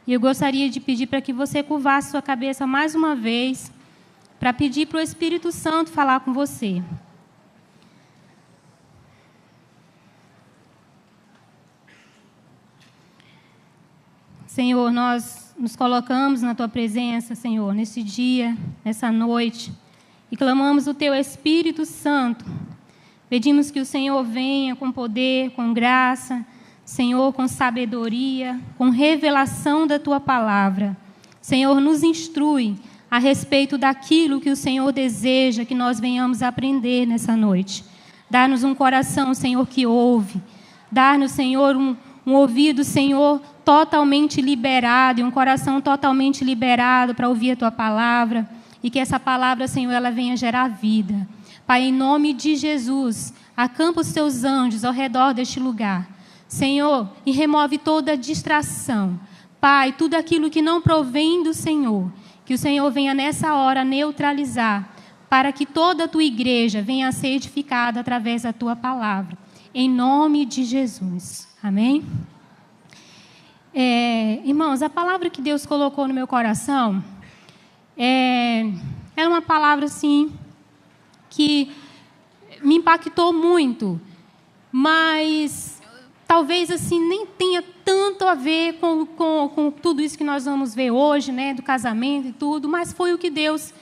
E eu gostaria de pedir para que você curvasse sua cabeça mais uma vez, para pedir para o Espírito Santo falar com você. Senhor, nós nos colocamos na Tua presença, Senhor, nesse dia, nessa noite, e clamamos o Teu Espírito Santo. Pedimos que o Senhor venha com poder, com graça, Senhor, com sabedoria, com revelação da Tua palavra. Senhor, nos instrui a respeito daquilo que o Senhor deseja que nós venhamos aprender nessa noite. Dá-nos um coração, Senhor, que ouve. Dá-nos, Senhor, um ouvido, Senhor, totalmente liberado, e um coração totalmente liberado para ouvir a Tua palavra. E que essa palavra, Senhor, ela venha gerar vida. Pai, em nome de Jesus, acampa os Teus anjos ao redor deste lugar. Senhor, e remove toda distração. Pai, tudo aquilo que não provém do Senhor, que o Senhor venha nessa hora neutralizar, para que toda a Tua igreja venha a ser edificada através da Tua palavra. Em nome de Jesus. Amém? Irmãos, a palavra que Deus colocou no meu coração é uma palavra, assim, que me impactou muito, mas talvez assim nem tenha tanto a ver com tudo isso que nós vamos ver hoje, né, do casamento e tudo, mas foi o que Deus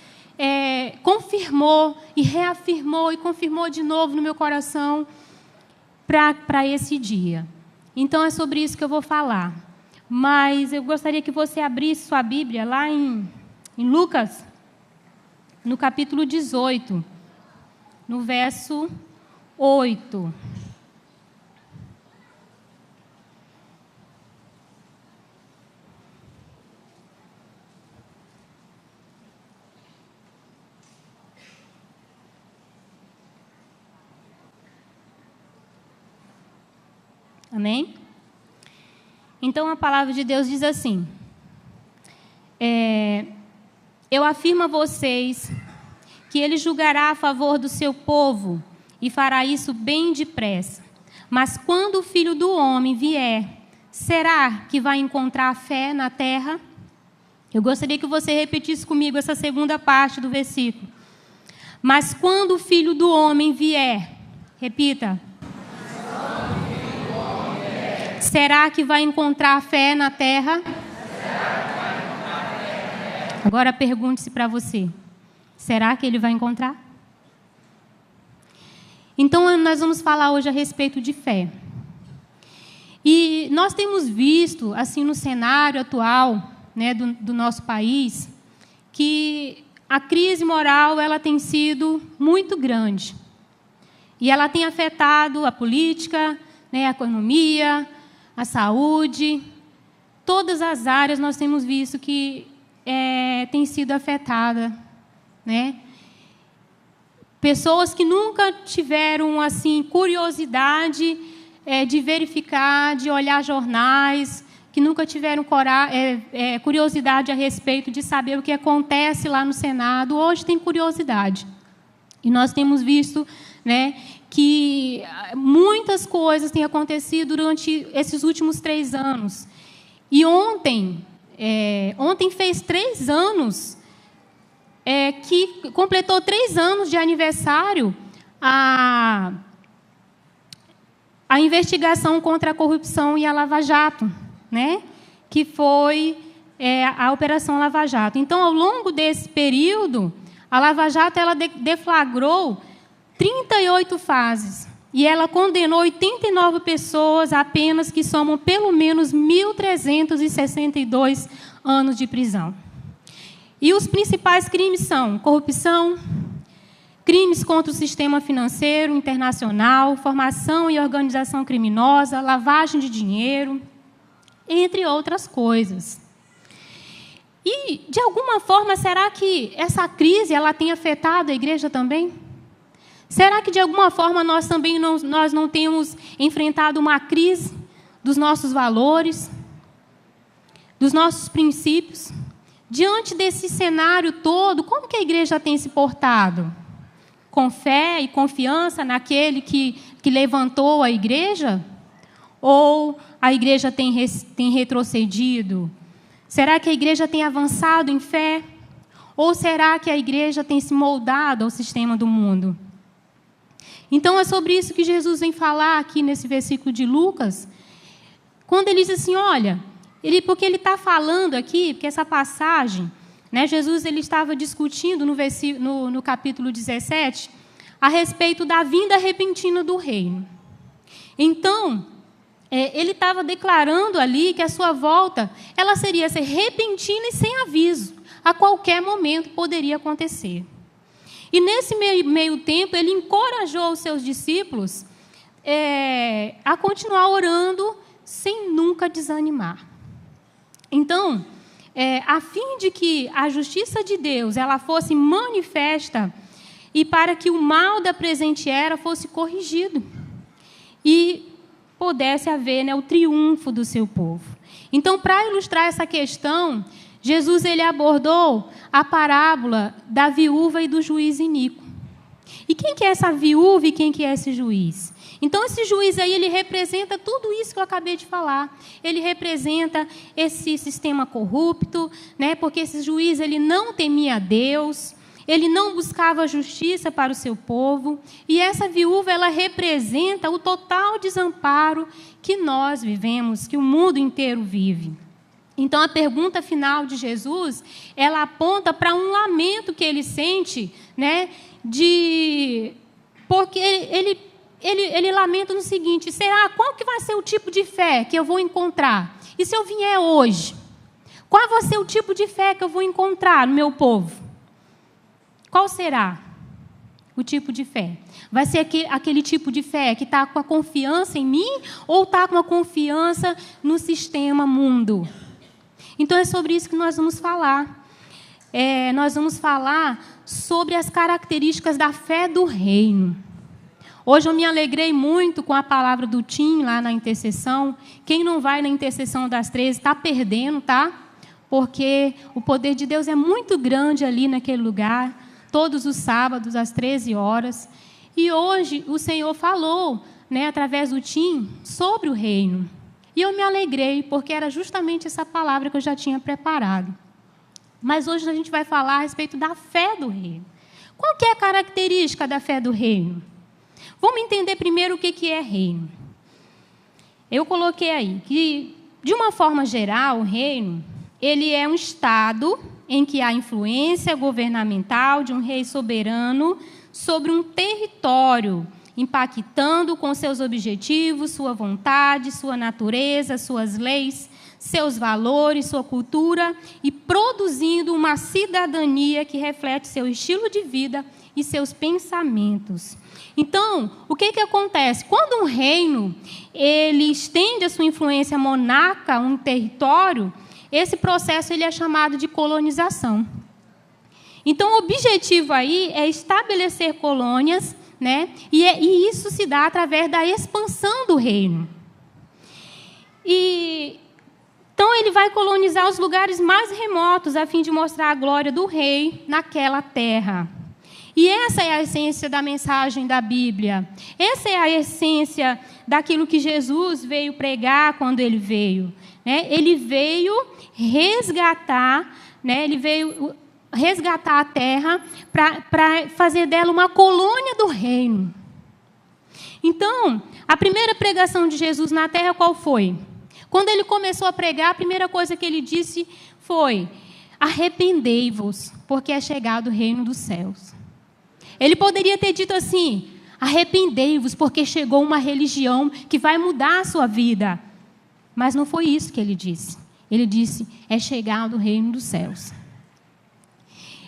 confirmou e reafirmou e confirmou de novo no meu coração para esse dia. Então é sobre isso que eu vou falar. Mas eu gostaria que você abrisse sua Bíblia lá em Lucas, no capítulo 18, no verso 8. Amém? Então, a palavra de Deus diz assim: eu afirmo a vocês que Ele julgará a favor do seu povo e fará isso bem depressa. Mas quando o Filho do Homem vier, será que vai encontrar fé na terra? Eu gostaria que você repetisse comigo essa segunda parte do versículo. Mas quando o Filho do Homem vier, repita. Será que vai encontrar fé na terra? Agora pergunte-se para você. Será que ele vai encontrar? Então, nós vamos falar hoje a respeito de fé. E nós temos visto, assim, no cenário atual, né, do nosso país, que a crise moral ela tem sido muito grande. E ela tem afetado a política, né, a economia, a saúde, todas as áreas nós temos visto que tem sido afetada, né? Pessoas que nunca tiveram assim curiosidade de verificar, de olhar jornais, que nunca tiveram curiosidade a respeito de saber o que acontece lá no Senado, hoje tem curiosidade. E nós temos visto, né, que muitas coisas têm acontecido durante esses últimos 3 anos. E ontem fez 3 anos, que completou 3 anos de aniversário a investigação contra a corrupção e a Lava Jato, né, que foi a Operação Lava Jato. Então, ao longo desse período, a Lava Jato ela deflagrou 38 fases. E ela condenou 89 pessoas apenas, que somam pelo menos 1.362 anos de prisão. E os principais crimes são corrupção, crimes contra o sistema financeiro internacional, formação e organização criminosa, lavagem de dinheiro, entre outras coisas. E, de alguma forma, será que essa crise ela tem afetado a igreja também? Será que, de alguma forma, nós também não temos enfrentado uma crise dos nossos valores, dos nossos princípios? Diante desse cenário todo, como que a igreja tem se portado? Com fé e confiança naquele que levantou a igreja? Ou a igreja tem retrocedido? Será que a igreja tem avançado em fé? Ou será que a igreja tem se moldado ao sistema do mundo? Então, é sobre isso que Jesus vem falar aqui nesse versículo de Lucas, quando ele diz assim, olha, porque ele está falando aqui, porque essa passagem, né, Jesus ele estava discutindo no capítulo 17, a respeito da vinda repentina do reino. Então, ele estava declarando ali que a sua volta, ela seria ser repentina e sem aviso. A qualquer momento poderia acontecer. E nesse meio tempo, ele encorajou os seus discípulos a continuar orando sem nunca desanimar. Então, a fim de que a justiça de Deus ela fosse manifesta e para que o mal da presente era fosse corrigido e pudesse haver, né, o triunfo do seu povo. Então, para ilustrar essa questão, Jesus ele abordou a parábola da viúva e do juiz iníquo. E quem que é essa viúva e quem que é esse juiz? Então, esse juiz aí, ele representa tudo isso que eu acabei de falar. Ele representa esse sistema corrupto, né? Porque esse juiz ele não temia a Deus, ele não buscava justiça para o seu povo. E essa viúva, ela representa o total desamparo que nós vivemos, que o mundo inteiro vive. Então, a pergunta final de Jesus, ela aponta para um lamento que ele sente, né? Porque ele lamenta no seguinte, qual que vai ser o tipo de fé que eu vou encontrar? E se eu vier hoje? Qual vai ser o tipo de fé que eu vou encontrar no meu povo? Qual será o tipo de fé? Vai ser aquele tipo de fé que está com a confiança em mim ou está com a confiança no sistema mundo? Então, é sobre isso que nós vamos falar. Nós vamos falar sobre as características da fé do reino. Hoje eu me alegrei muito com a palavra do Tim lá na intercessão. Quem não vai na intercessão das 13 está perdendo, tá? Porque o poder de Deus é muito grande ali naquele lugar, todos os sábados, às 13 horas. E hoje o Senhor falou, né, através do Tim, sobre o reino. E eu me alegrei, porque era justamente essa palavra que eu já tinha preparado. Mas hoje a gente vai falar a respeito da fé do reino. Qual que é a característica da fé do reino? Vamos entender primeiro o que é reino. Eu coloquei aí que, de uma forma geral, o reino ele é um estado em que há influência governamental de um rei soberano sobre um território, impactando com seus objetivos, sua vontade, sua natureza, suas leis, seus valores, sua cultura e produzindo uma cidadania que reflete seu estilo de vida e seus pensamentos. Então, o que acontece? Quando um reino ele estende a sua influência monarca a um território, esse processo ele é chamado de colonização. Então, o objetivo aí é estabelecer colônias, né? E isso se dá através da expansão do reino. Então, ele vai colonizar os lugares mais remotos, a fim de mostrar a glória do rei naquela terra. E essa é a essência da mensagem da Bíblia. Essa é a essência daquilo que Jesus veio pregar quando ele veio. Né? Ele veio resgatar, né? Ele veio resgatar a terra para fazer dela uma colônia do reino. Então, a primeira pregação de Jesus na terra qual foi? Quando ele começou a pregar, a primeira coisa que ele disse foi: arrependei-vos, porque é chegado o reino dos céus. Ele poderia ter dito assim: arrependei-vos, porque chegou uma religião que vai mudar a sua vida. Mas não foi isso que ele disse. Ele disse: é chegado o reino dos céus.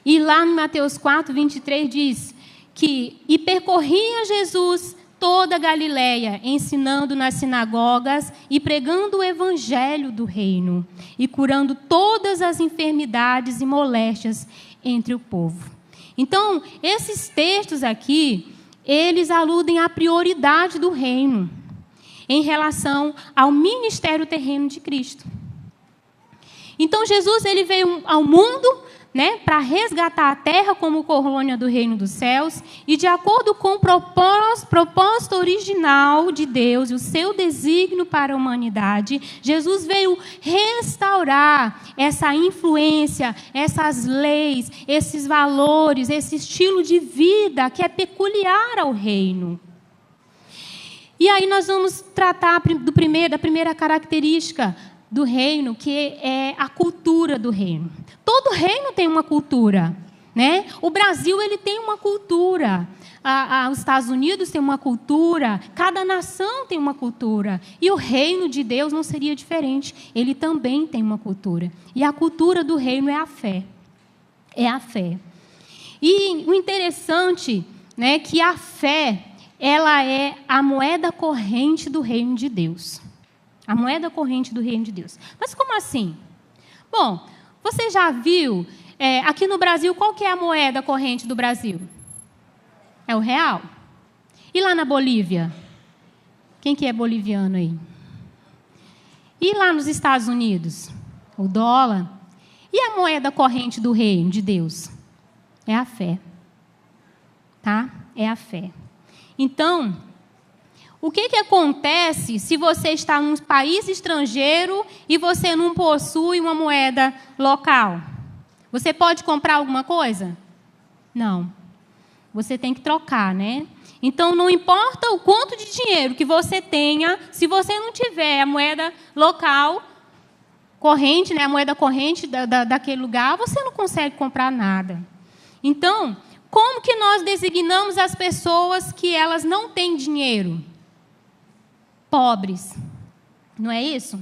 E lá no Mateus 4, 23 diz que e percorria Jesus toda a Galileia, ensinando nas sinagogas e pregando o evangelho do reino e curando todas as enfermidades e moléstias entre o povo. Então, esses textos aqui, eles aludem à prioridade do reino em relação ao ministério terreno de Cristo. Então, Jesus ele veio ao mundo né, para resgatar a terra como colônia do reino dos céus, e de acordo com o propósito original de Deus e o seu desígnio para a humanidade, Jesus veio restaurar essa influência, essas leis, esses valores, esse estilo de vida que é peculiar ao reino. E aí nós vamos tratar da primeira característica do reino, que é a cultura do reino. Todo reino tem uma cultura, né? O Brasil, ele tem uma cultura. Os Estados Unidos têm uma cultura. Cada nação tem uma cultura. E o reino de Deus não seria diferente. Ele também tem uma cultura. E a cultura do reino é a fé. É a fé. E o interessante, né, que a fé, ela é a moeda corrente do reino de Deus. A moeda corrente do reino de Deus. Mas como assim? Bom, você já viu, aqui no Brasil, qual que é a moeda corrente do Brasil? É o real. E lá na Bolívia? Quem que é boliviano aí? E lá nos Estados Unidos? O dólar. E a moeda corrente do reino de Deus? É a fé. Tá? É a fé. Então, o que acontece se você está num país estrangeiro e você não possui uma moeda local? Você pode comprar alguma coisa? Não. Você tem que trocar, né? Então, não importa o quanto de dinheiro que você tenha, se você não tiver a moeda local, corrente, né, a moeda corrente daquele lugar, você não consegue comprar nada. Então, como que nós designamos as pessoas que elas não têm dinheiro? Pobres. Não é isso?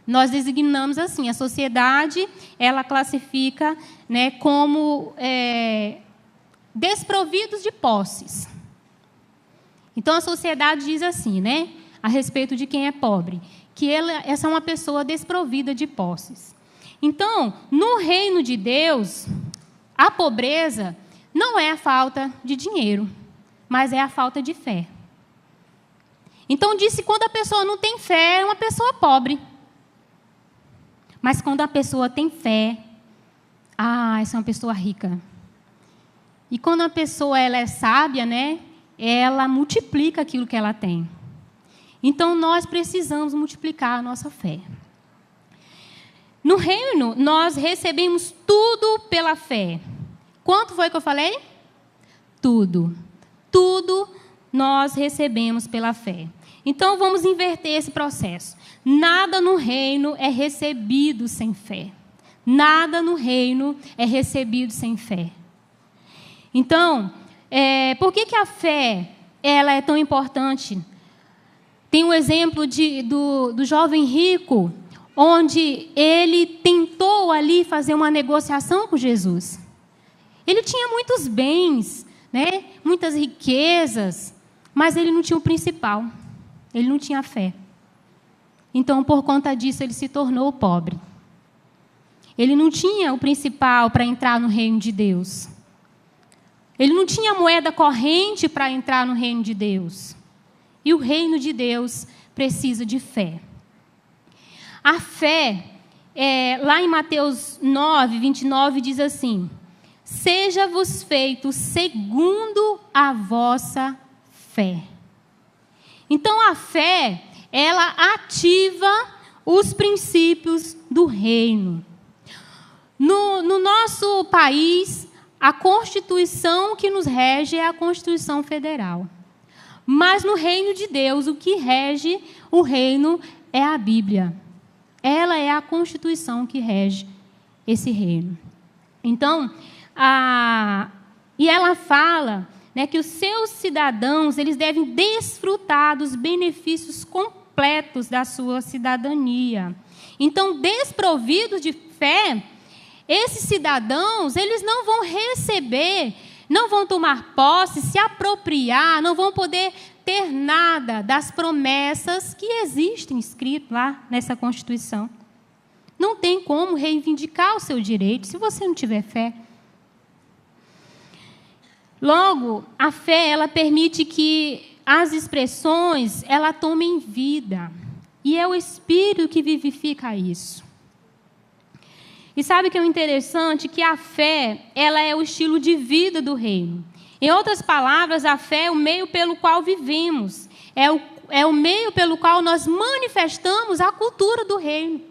Nós designamos assim. A sociedade, ela classifica, né, como desprovidos de posses. Então, a sociedade diz assim, né, a respeito de quem é pobre, que essa é uma pessoa desprovida de posses. Então, no reino de Deus, a pobreza não é a falta de dinheiro, mas é a falta de fé. Então, disse, quando a pessoa não tem fé, é uma pessoa pobre. Mas quando a pessoa tem fé, essa é uma pessoa rica. E quando a pessoa ela é sábia, né, ela multiplica aquilo que ela tem. Então, nós precisamos multiplicar a nossa fé. No reino, nós recebemos tudo pela fé. Quanto foi que eu falei? Tudo. Tudo nós recebemos pela fé. Então, vamos inverter esse processo. Nada no reino é recebido sem fé. Nada no reino é recebido sem fé. Então, por que a fé ela é tão importante? Tem um exemplo do jovem rico, onde ele tentou ali fazer uma negociação com Jesus. Ele tinha muitos bens, né? Muitas riquezas, mas ele não tinha o principal. Ele não tinha fé. Então, por conta disso, ele se tornou pobre. Ele não tinha o principal para entrar no reino de Deus. Ele não tinha moeda corrente para entrar no reino de Deus. E o reino de Deus precisa de fé. A fé, lá em Mateus 9, 29, diz assim: seja-vos feito segundo a vossa fé. Então, a fé, ela ativa os princípios do reino. No nosso país, a Constituição que nos rege é a Constituição Federal. Mas no reino de Deus, o que rege o reino é a Bíblia. Ela é a Constituição que rege esse reino. Então, e ela fala, né, que os seus cidadãos eles devem desfrutar dos benefícios completos da sua cidadania. Então, desprovidos de fé, esses cidadãos eles não vão receber, não vão tomar posse, se apropriar, não vão poder ter nada das promessas que existem escritas lá nessa Constituição. Não tem como reivindicar o seu direito se você não tiver fé. Logo, a fé, ela permite que as expressões, ela tomem vida. E é o Espírito que vivifica isso. E sabe o que é interessante? Que a fé, ela é o estilo de vida do reino. Em outras palavras, a fé é o meio pelo qual vivemos. É o meio pelo qual nós manifestamos a cultura do reino.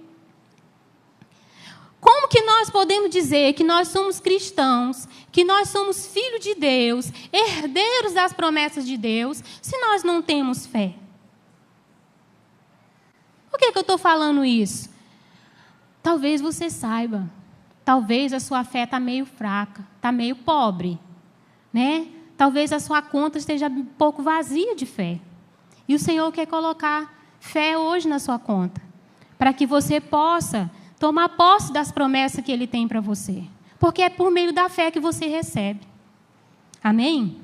Como que nós podemos dizer que nós somos cristãos, que nós somos filhos de Deus, herdeiros das promessas de Deus, se nós não temos fé? Por que eu estou falando isso? Talvez você saiba, talvez a sua fé está meio fraca, está meio pobre, né? Talvez a sua conta esteja um pouco vazia de fé. E o Senhor quer colocar fé hoje na sua conta, para que você possa tomar posse das promessas que Ele tem para você. Porque é por meio da fé que você recebe. Amém?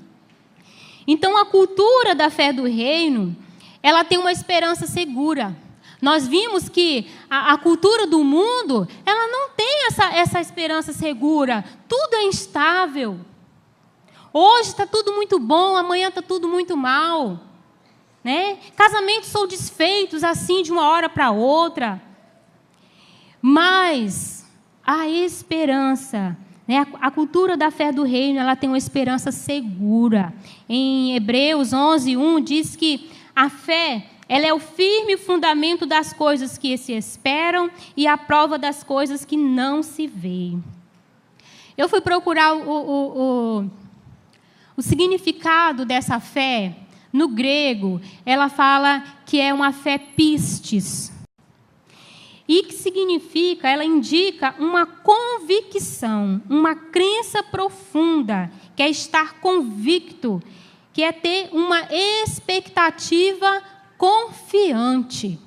Então, a cultura da fé do reino, ela tem uma esperança segura. Nós vimos que a cultura do mundo, ela não tem essa esperança segura. Tudo é instável. Hoje está tudo muito bom, amanhã está tudo muito mal. Né? Casamentos são desfeitos assim de uma hora para outra. Mas a esperança, né? A cultura da fé do reino, ela tem uma esperança segura. Em Hebreus 11:1 diz que a fé, ela é o firme fundamento das coisas que se esperam e a prova das coisas que não se veem. Eu fui procurar o significado dessa fé. No grego, ela fala que é uma fé pistis. E que significa, ela indica uma convicção, uma crença profunda, que é estar convicto, que é ter uma expectativa confiante.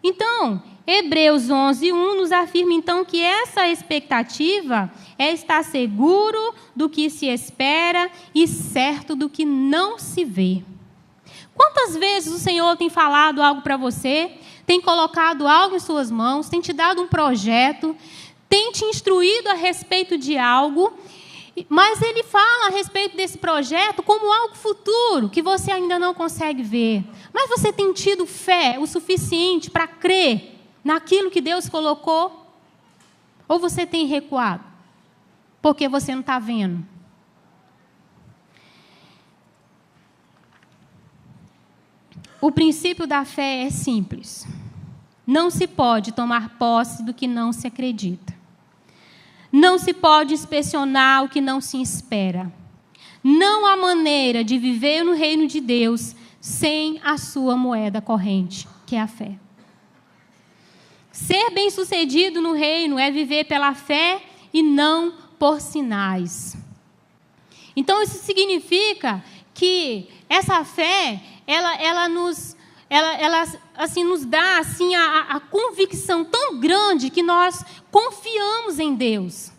Então, Hebreus 11:1 nos afirma então que essa expectativa é estar seguro do que se espera e certo do que não se vê. Quantas vezes o Senhor tem falado algo para você, tem colocado algo em suas mãos, tem te dado um projeto, tem te instruído a respeito de algo, mas Ele fala a respeito desse projeto como algo futuro, que você ainda não consegue ver. Mas você tem tido fé o suficiente para crer naquilo que Deus colocou? Ou você tem recuado? Porque você não está vendo? O princípio da fé é simples. Não se pode tomar posse do que não se acredita. Não se pode inspecionar o que não se espera. Não há maneira de viver no reino de Deus sem a sua moeda corrente, que é a fé. Ser bem-sucedido no reino é viver pela fé e não por sinais. Então, isso significa que essa fé, ela nos dá assim, a convicção tão grande que nós confiamos em Deus.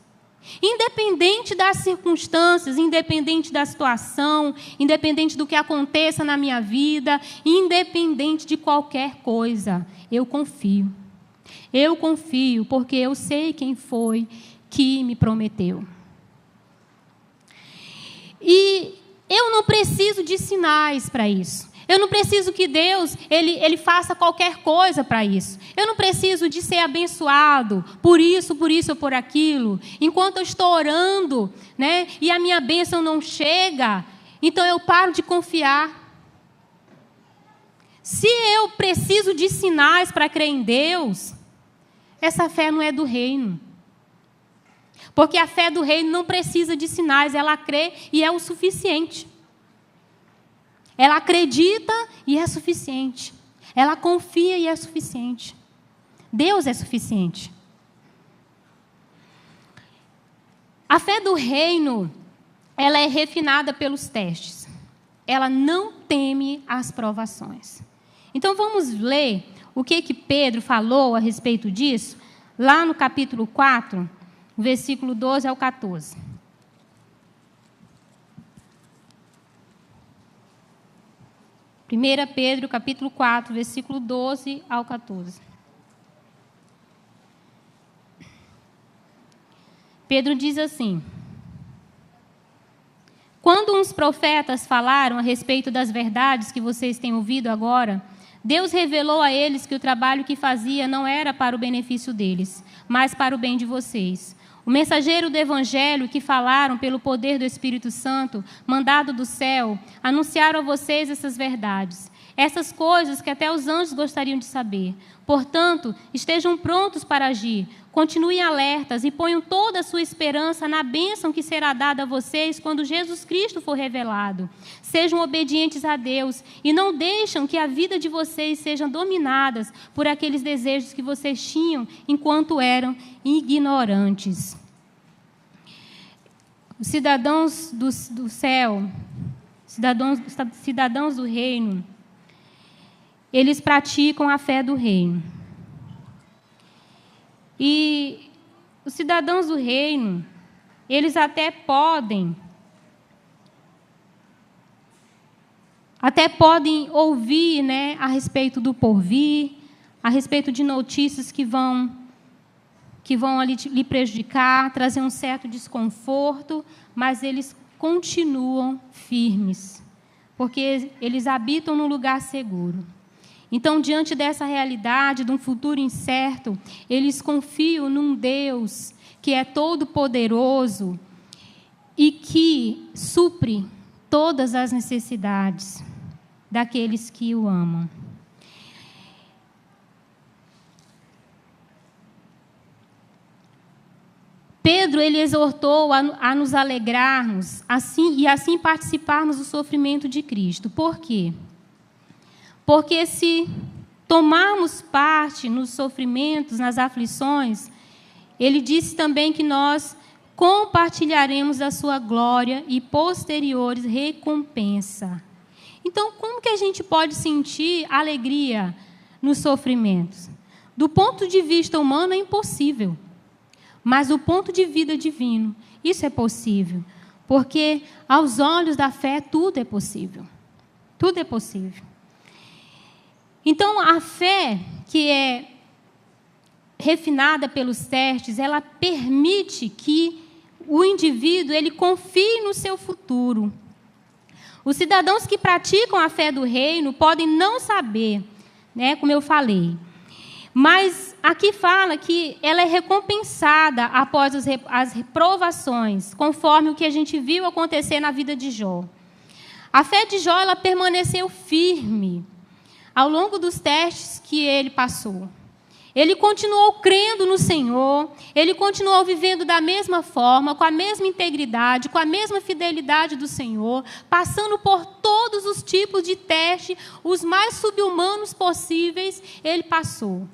Independente das circunstâncias, independente da situação, independente do que aconteça na minha vida, independente de qualquer coisa, eu confio. Eu confio porque eu sei quem foi que me prometeu. E eu não preciso de sinais para isso. Eu não preciso que Deus ele faça qualquer coisa para isso. Eu não preciso de ser abençoado por isso ou por aquilo. Enquanto eu estou orando, né, e a minha bênção não chega, então eu paro de confiar. Se eu preciso de sinais para crer em Deus, essa fé não é do reino. Porque a fé do reino não precisa de sinais, ela crê e é o suficiente. Ela acredita e é suficiente. Ela confia e é suficiente. Deus é suficiente. A fé do reino, ela é refinada pelos testes. Ela não teme as provações. Então vamos ler o que Pedro falou a respeito disso, lá no capítulo 4, versículo 12 ao 14. 1 Pedro, capítulo 4, versículo 12 ao 14. Pedro diz assim: quando uns profetas falaram a respeito das verdades que vocês têm ouvido agora, Deus revelou a eles que o trabalho que fazia não era para o benefício deles, mas para o bem de vocês. O mensageiro do Evangelho que falaram pelo poder do Espírito Santo, mandado do céu, anunciaram a vocês essas verdades, essas coisas que até os anjos gostariam de saber. Portanto, estejam prontos para agir, continuem alertas e ponham toda a sua esperança na bênção que será dada a vocês quando Jesus Cristo for revelado. Sejam obedientes a Deus e não deixem que a vida de vocês seja dominada por aqueles desejos que vocês tinham enquanto eram ignorantes. Os cidadãos do céu, cidadãos do reino, eles praticam a fé do reino. E os cidadãos do reino, eles até podem ouvir, né, a respeito do porvir, a respeito de notícias que vão ali lhe prejudicar, trazer um certo desconforto, mas eles continuam firmes, porque eles habitam num lugar seguro. Então, diante dessa realidade, de um futuro incerto, eles confiam num Deus que é todo-poderoso e que supre todas as necessidades daqueles que o amam. Pedro, ele exortou a nos alegrarmos e assim participarmos do sofrimento de Cristo. Por quê? Porque se tomarmos parte nos sofrimentos, nas aflições, ele disse também que nós compartilharemos a sua glória e posteriores recompensa. Então, como que a gente pode sentir alegria nos sofrimentos? Do ponto de vista humano é impossível, mas do ponto de vista divino, isso é possível, porque aos olhos da fé tudo é possível. Tudo é possível. Então, a fé que é refinada pelos testes, ela permite que o indivíduo ele confie no seu futuro. Os cidadãos que praticam a fé do reino podem não saber, né, como eu falei. Mas aqui fala que ela é recompensada após as reprovações, conforme o que a gente viu acontecer na vida de Jó. A fé de Jó ela permaneceu firme ao longo dos testes que ele passou. Ele continuou crendo no Senhor, ele continuou vivendo da mesma forma, com a mesma integridade, com a mesma fidelidade do Senhor, passando por todos os tipos de teste, os mais subhumanos possíveis, ele passou.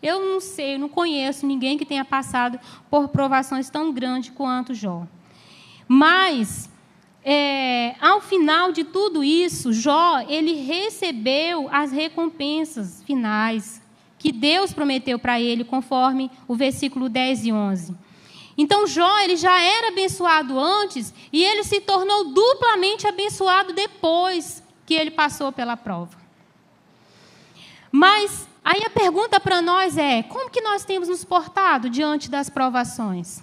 Eu não sei, eu não conheço ninguém que tenha passado por provações tão grandes quanto Jó. Mas, ao final de tudo isso, Jó, ele recebeu as recompensas finais que Deus prometeu para ele, conforme o versículo 10 e 11. Então, Jó, ele já era abençoado antes e ele se tornou duplamente abençoado depois que ele passou pela prova. Mas aí a pergunta para nós é, como que nós temos nos portado diante das provações?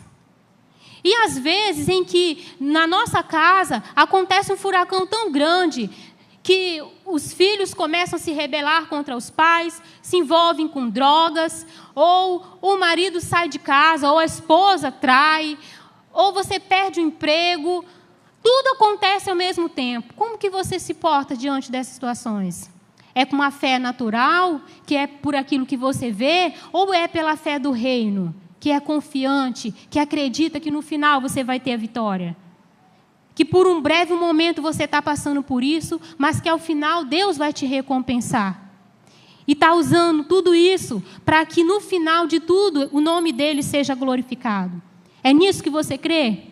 E às vezes em que na nossa casa acontece um furacão tão grande que os filhos começam a se rebelar contra os pais, se envolvem com drogas, ou o marido sai de casa, ou a esposa trai, ou você perde o emprego. Tudo acontece ao mesmo tempo. Como que você se porta diante dessas situações? É com uma fé natural, que é por aquilo que você vê, ou é pela fé do reino, que é confiante, que acredita que no final você vai ter a vitória? Que por um breve momento você está passando por isso, mas que ao final Deus vai te recompensar. E está usando tudo isso para que no final de tudo o nome dele seja glorificado. É nisso que você crê?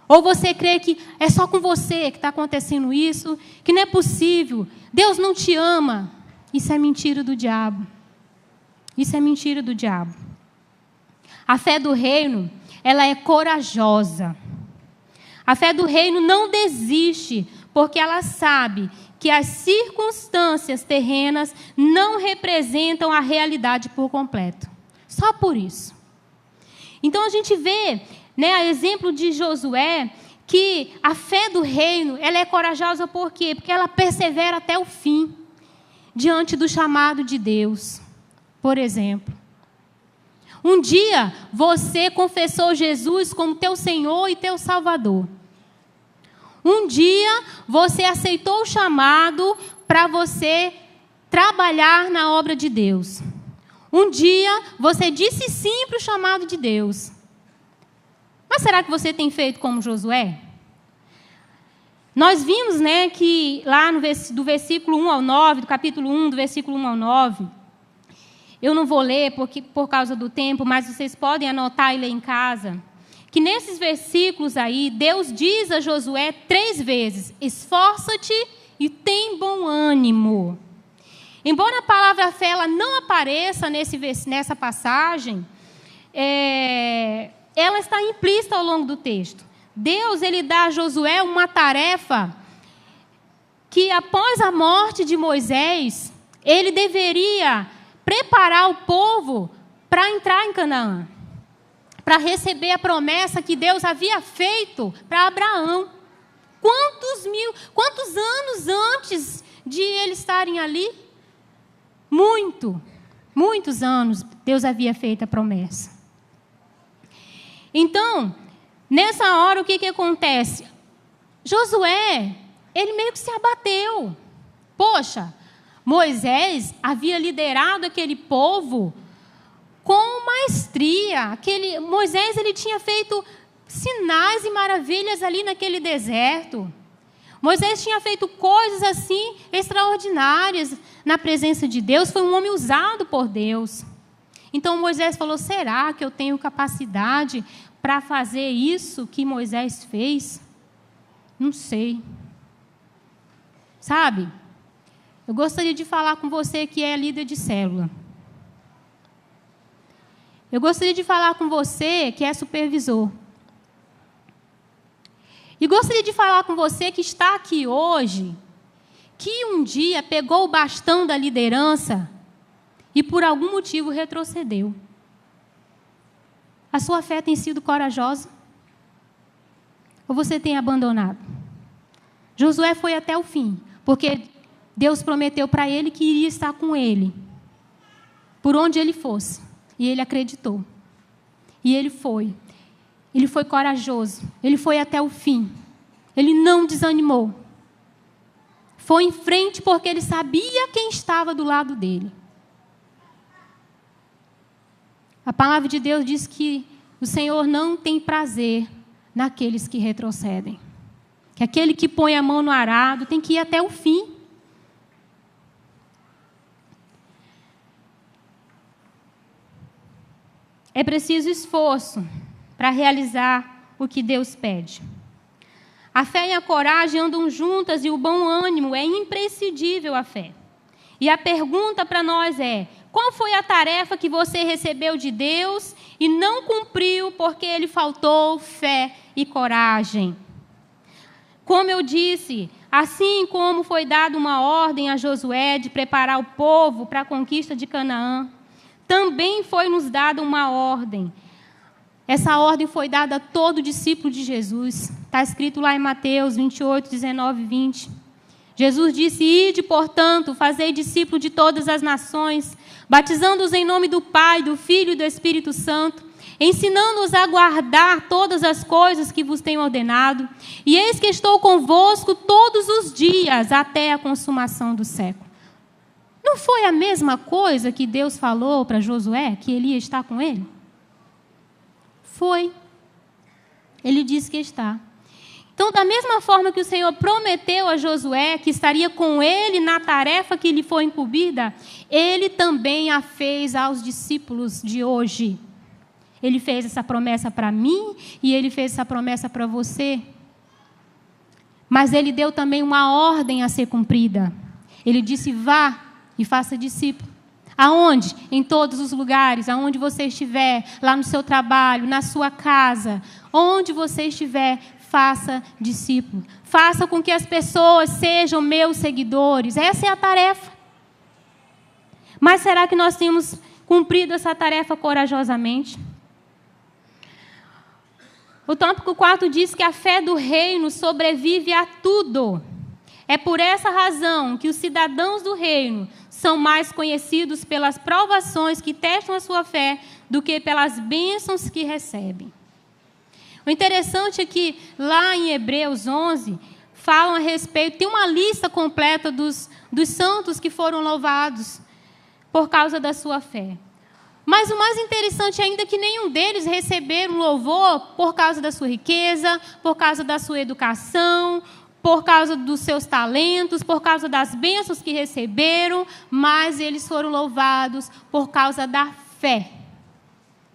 Ou você crê que é só com você que está acontecendo isso, que não é possível, Deus não te ama? Isso é mentira do diabo. Isso é mentira do diabo. A fé do reino, ela é corajosa. A fé do reino não desiste, porque ela sabe que as circunstâncias terrenas não representam a realidade por completo. Só por isso. Então a gente vê, né, a exemplo de Josué, que a fé do reino ela é corajosa por quê? Porque ela persevera até o fim. diante do chamado de Deus. Por exemplo, um dia você confessou Jesus como teu Senhor e teu Salvador. Um dia você aceitou o chamado para você trabalhar na obra de Deus. Um dia você disse sim para o chamado de Deus. Mas será que você tem feito como Josué? Nós vimos, que lá do versículo 1 ao 9, do capítulo 1, do versículo 1 ao 9, eu não vou ler por causa do tempo, mas vocês podem anotar e ler em casa, que nesses versículos aí, Deus diz a Josué 3 vezes, esforça-te e tem bom ânimo. Embora a palavra fé ela não apareça nessa passagem, ela está implícita ao longo do texto. Deus ele dá a Josué uma tarefa que, após a morte de Moisés, ele deveria preparar o povo para entrar em Canaã, para receber a promessa que Deus havia feito para Abraão. Quantos anos antes de eles estarem ali? Muitos anos Deus havia feito a promessa. Então, nessa hora, o que acontece? Josué, ele meio que se abateu. Poxa, Moisés havia liderado aquele povo com maestria. Moisés ele tinha feito sinais e maravilhas ali naquele deserto. Moisés tinha feito coisas assim extraordinárias na presença de Deus. Foi um homem usado por Deus. Então Moisés falou, será que eu tenho capacidade para fazer isso que Moisés fez? Não sei. Sabe? Eu gostaria de falar com você que é líder de célula. Eu gostaria de falar com você que é supervisor. E gostaria de falar com você que está aqui hoje, que um dia pegou o bastão da liderança e por algum motivo retrocedeu. A sua fé tem sido corajosa? Ou você tem abandonado? Josué foi até o fim, porque Deus prometeu para ele que iria estar com ele, por onde ele fosse. E ele acreditou. E ele foi. Ele foi corajoso. Ele foi até o fim. Ele não desanimou. Foi em frente porque ele sabia quem estava do lado dele. A palavra de Deus diz que o Senhor não tem prazer naqueles que retrocedem. Que aquele que põe a mão no arado tem que ir até o fim. É preciso esforço para realizar o que Deus pede. A fé e a coragem andam juntas e o bom ânimo é imprescindível à fé. E a pergunta para nós é, qual foi a tarefa que você recebeu de Deus e não cumpriu porque lhe faltou fé e coragem? Como eu disse, assim como foi dada uma ordem a Josué de preparar o povo para a conquista de Canaã, também foi nos dada uma ordem. Essa ordem foi dada a todo discípulo de Jesus. Está escrito lá em Mateus 28, 19 e 20. Jesus disse, ide, portanto, fazei discípulo de todas as nações, batizando-os em nome do Pai, do Filho e do Espírito Santo, ensinando-os a guardar todas as coisas que vos tenho ordenado. E eis que estou convosco todos os dias, até a consumação do século. Não foi a mesma coisa que Deus falou para Josué, que ele ia estar com ele? Foi. Ele disse que está. Então, da mesma forma que o Senhor prometeu a Josué que estaria com ele na tarefa que lhe foi incumbida, ele também a fez aos discípulos de hoje. Ele fez essa promessa para mim e ele fez essa promessa para você. Mas ele deu também uma ordem a ser cumprida. Ele disse, vá e faça discípulo. Aonde? Em todos os lugares, aonde você estiver, lá no seu trabalho, na sua casa, onde você estiver, faça discípulo. Faça com que as pessoas sejam meus seguidores. Essa é a tarefa. Mas será que nós temos cumprido essa tarefa corajosamente? O tópico 4 diz que a fé do reino sobrevive a tudo. É por essa razão que os cidadãos do reino são mais conhecidos pelas provações que testam a sua fé do que pelas bênçãos que recebem. O interessante é que lá em Hebreus 11, falam a respeito, tem uma lista completa dos santos que foram louvados por causa da sua fé. Mas o mais interessante ainda é que nenhum deles receberam louvor por causa da sua riqueza, por causa da sua educação, por causa dos seus talentos, por causa das bênçãos que receberam, mas eles foram louvados por causa da fé.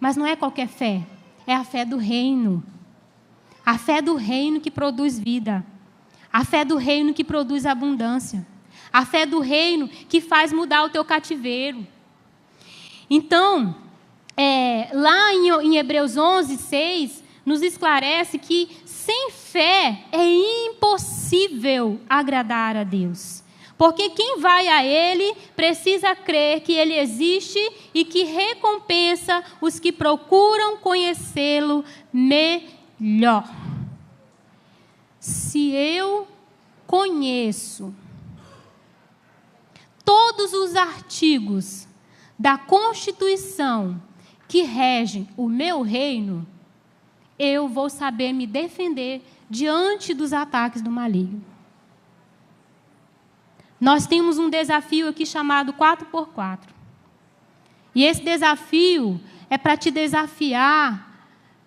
Mas não é qualquer fé, é a fé do reino. A fé do reino que produz vida. A fé do reino que produz abundância. A fé do reino que faz mudar o teu cativeiro. Então, lá em Hebreus 11, 6, nos esclarece que sem fé é impossível agradar a Deus. Porque quem vai a Ele precisa crer que Ele existe e que recompensa os que procuram conhecê-lo melhor. Se eu conheço todos os artigos da Constituição que regem o meu reino, eu vou saber me defender diante dos ataques do maligno. Nós temos um desafio aqui chamado 4x4. E esse desafio é para te desafiar,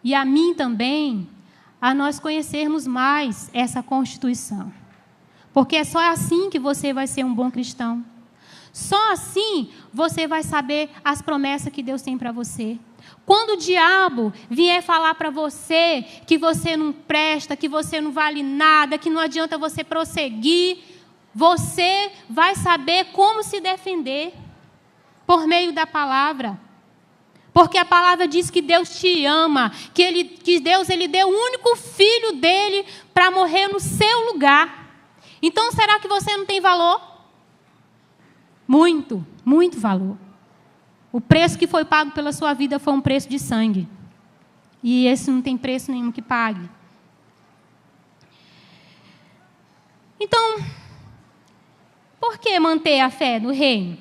e a mim também, a nós conhecermos mais essa Constituição. Porque é só assim que você vai ser um bom cristão. Só assim você vai saber as promessas que Deus tem para você. Quando o diabo vier falar para você que você não presta, que você não vale nada, que não adianta você prosseguir, você vai saber como se defender por meio da palavra. Porque a palavra diz que Deus te ama, que Deus deu o único filho dele para morrer no seu lugar. Então, será que você não tem valor? Muito, muito valor. O preço que foi pago pela sua vida foi um preço de sangue. E esse não tem preço nenhum que pague. Então, por que manter a fé no reino?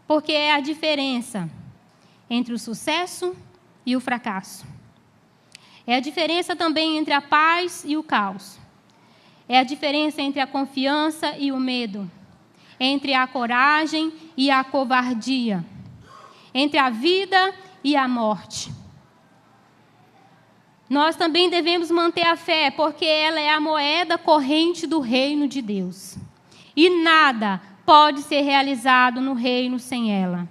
Porque é a diferença entre o sucesso e o fracasso. É a diferença também entre a paz e o caos. É a diferença entre a confiança e o medo. Entre a coragem e a covardia. Entre a vida e a morte. Nós também devemos manter a fé, porque ela é a moeda corrente do reino de Deus. E nada pode ser realizado no reino sem ela.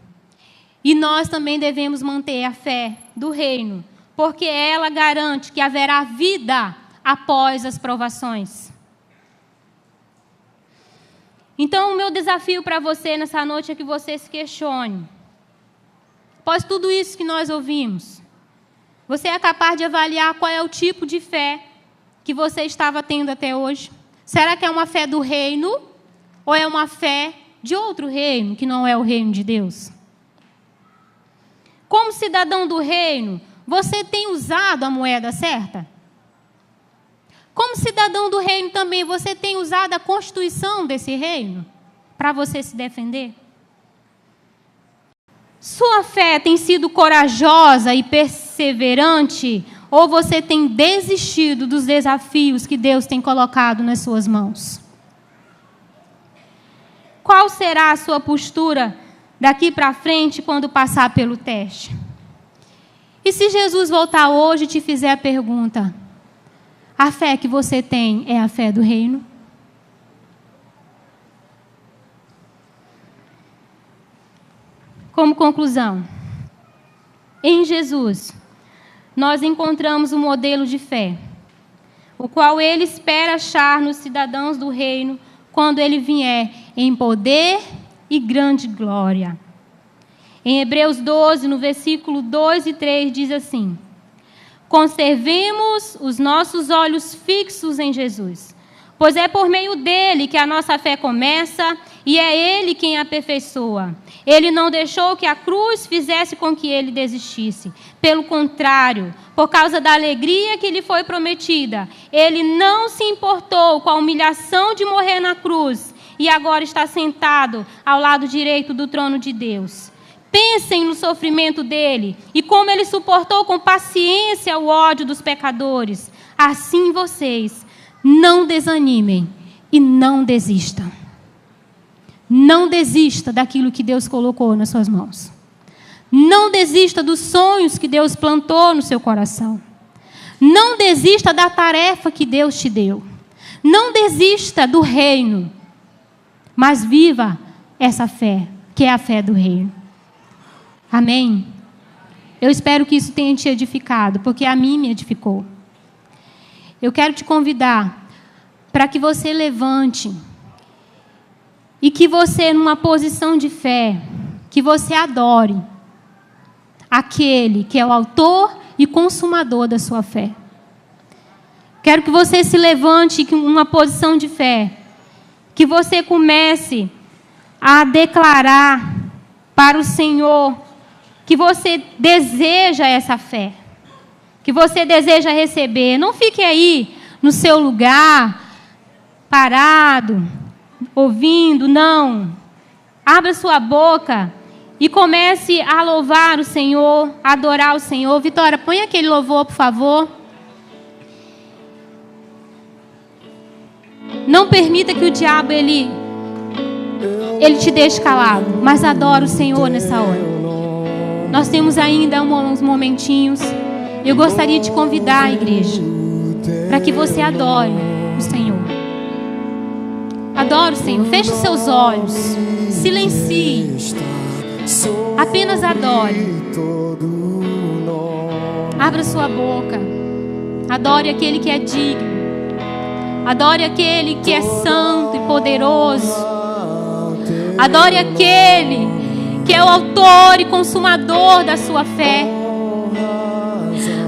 E nós também devemos manter a fé do reino, porque ela garante que haverá vida após as provações. Então, o meu desafio para você nessa noite é que você se questione. Após tudo isso que nós ouvimos, você é capaz de avaliar qual é o tipo de fé que você estava tendo até hoje? Será que é uma fé do reino ou é uma fé de outro reino, que não é o reino de Deus? Como cidadão do reino, você tem usado a moeda certa? Como cidadão do reino também, você tem usado a constituição desse reino para você se defender? Sua fé tem sido corajosa e perseverante, ou você tem desistido dos desafios que Deus tem colocado nas suas mãos? Qual será a sua postura daqui para frente quando passar pelo teste? E se Jesus voltar hoje e te fizer a pergunta: a fé que você tem é a fé do reino? Como conclusão, em Jesus, nós encontramos um modelo de fé, o qual Ele espera achar nos cidadãos do reino quando Ele vier em poder e grande glória. Em Hebreus 12, no versículo 2 e 3, diz assim: conservemos os nossos olhos fixos em Jesus, pois é por meio dele que a nossa fé começa e é ele quem a aperfeiçoa. Ele não deixou que a cruz fizesse com que ele desistisse. Pelo contrário, por causa da alegria que lhe foi prometida, ele não se importou com a humilhação de morrer na cruz e agora está sentado ao lado direito do trono de Deus. Pensem no sofrimento dele e como ele suportou com paciência o ódio dos pecadores. Assim vocês não desanimem e não desistam. Não desista daquilo que Deus colocou nas suas mãos. Não desista dos sonhos que Deus plantou no seu coração. Não desista da tarefa que Deus te deu. Não desista do reino. Mas viva essa fé, que é a fé do reino. Amém? Eu espero que isso tenha te edificado, porque a mim me edificou. Eu quero te convidar para que você levante e que você, numa posição de fé, que você adore aquele que é o autor e consumador da sua fé. Quero que você se levante em uma posição de fé, que você comece a declarar para o Senhor que você deseja essa fé, que você deseja receber. Não fique aí no seu lugar, parado, ouvindo, não. Abra sua boca e comece a louvar o Senhor, a adorar o Senhor. Vitória, põe aquele louvor, por favor. Não permita que o diabo ele te deixe calado, mas adora o Senhor nessa hora. Nós temos ainda uns momentinhos. Eu gostaria de convidar a igreja para que você adore o Senhor. Adore o Senhor. Feche os seus olhos. Silencie. Apenas adore. Abra sua boca. Adore aquele que é digno. Adore aquele que é santo e poderoso. Adore aquele que é o autor e consumador da sua fé.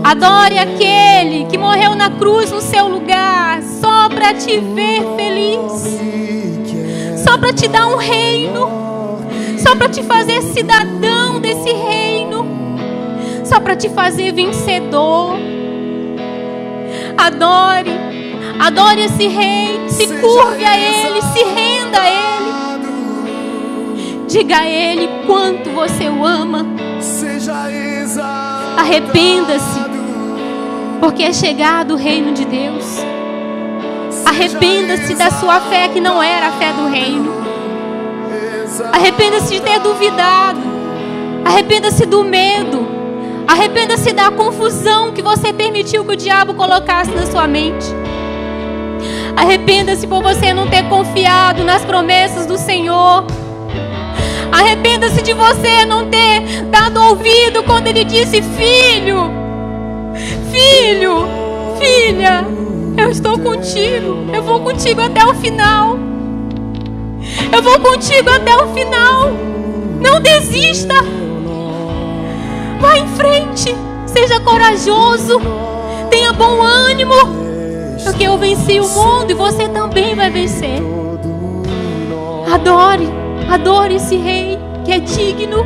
Adore aquele que morreu na cruz no seu lugar, só para te ver feliz, só para te dar um reino, só para te fazer cidadão desse reino, só para te fazer vencedor. Adore, adore esse rei, se curve a ele, se renda a ele. Diga a ele quanto você o ama. Arrependa-se, porque é chegado o reino de Deus. Arrependa-se da sua fé que não era a fé do reino. Arrependa-se de ter duvidado. Arrependa-se do medo. Arrependa-se da confusão que você permitiu que o diabo colocasse na sua mente. Arrependa-se por você não ter confiado nas promessas do Senhor. Arrependa-se de você não ter dado ouvido quando Ele disse: filho, filho, filha, eu estou contigo. Eu vou contigo até o final. Eu vou contigo até o final. Não desista. Vá em frente. Seja corajoso. Tenha bom ânimo. Porque eu venci o mundo e você também vai vencer. Adore. Adore esse rei que é digno,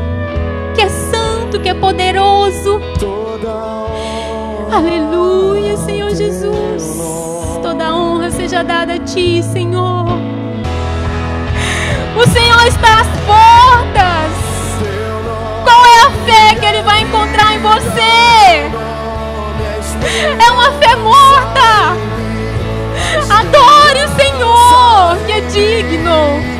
que é santo, que é poderoso. Aleluia, Senhor Jesus. Toda a honra seja dada a Ti, Senhor. O Senhor está às portas. Qual é a fé que Ele vai encontrar em você? É uma fé morta. Adore o Senhor, que é digno.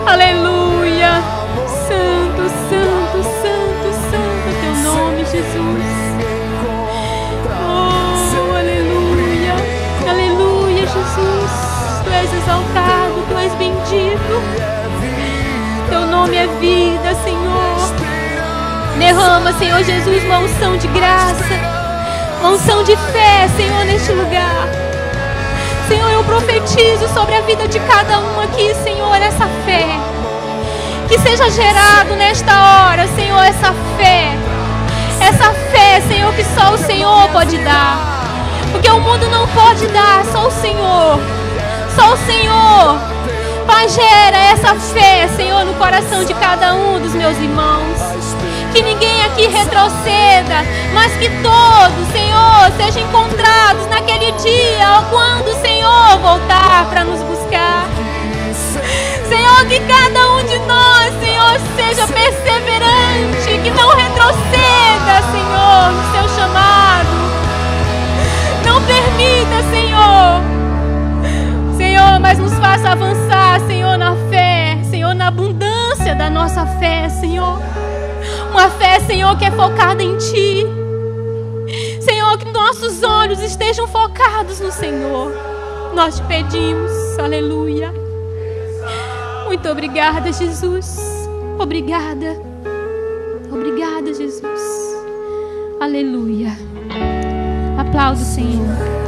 Aleluia. Santo, santo, santo, santo é Teu nome, Jesus. Oh, aleluia. Aleluia, Jesus. Tu és exaltado, Tu és bendito. Teu nome é vida, Senhor. Derrama, Senhor Jesus, uma unção de graça, uma unção de fé, Senhor, neste lugar. Senhor, eu profetizo sobre a vida de cada um aqui, Senhor, essa fé. Que seja gerado nesta hora, Senhor, essa fé. Essa fé, Senhor, que só o Senhor pode dar. Porque o mundo não pode dar, só o Senhor. Só o Senhor. Pai, gera essa fé, Senhor, no coração de cada um dos meus irmãos. que ninguém aqui retroceda, mas que todos, Senhor, sejam encontrados naquele dia, quando o Senhor voltar para nos buscar. Senhor, que cada um de nós, Senhor, seja perseverante, que não retroceda, Senhor, no seu chamado. Não permita, Senhor, mas nos faça avançar, Senhor, na fé, Senhor, na abundância da nossa fé, Senhor. Uma fé, Senhor, que é focada em Ti. Senhor, que nossos olhos estejam focados no Senhor. Nós te pedimos, aleluia. Muito obrigada, Jesus. Obrigada. Obrigada, Jesus. Aleluia. Aplauda o Senhor.